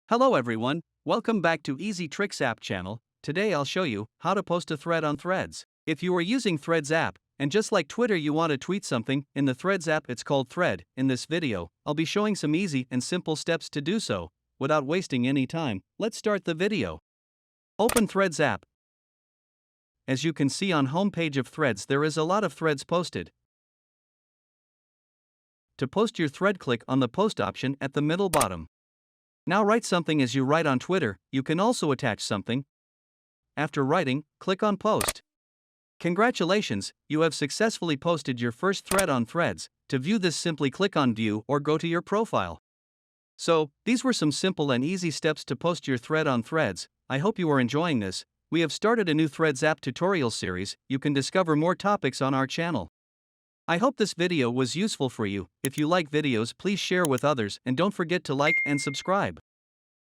Hello everyone, welcome back to Easy Tricks app channel. Today I'll show you how to post a thread on Threads. If you are using Threads app, and just like Twitter you want to tweet something, in the Threads app it's called Thread. In this video, I'll be showing some easy and simple steps to do so. Without wasting any time, let's start the video. Open Threads app. As you can see on homepage of Threads there is a lot of threads posted. To post your thread, click on the post option at the middle bottom. Now write something as you write on Twitter. You can also attach something. After writing, click on post. Congratulations, you have successfully posted your first thread on Threads. To view this, simply click on view or go to your profile. So, these were some simple and easy steps to post your thread on Threads. I hope you are enjoying this. We have started a new Threads app tutorial series. You can discover more topics on our channel. I hope this video was useful for you. If you like videos, please share with others and don't forget to like and subscribe.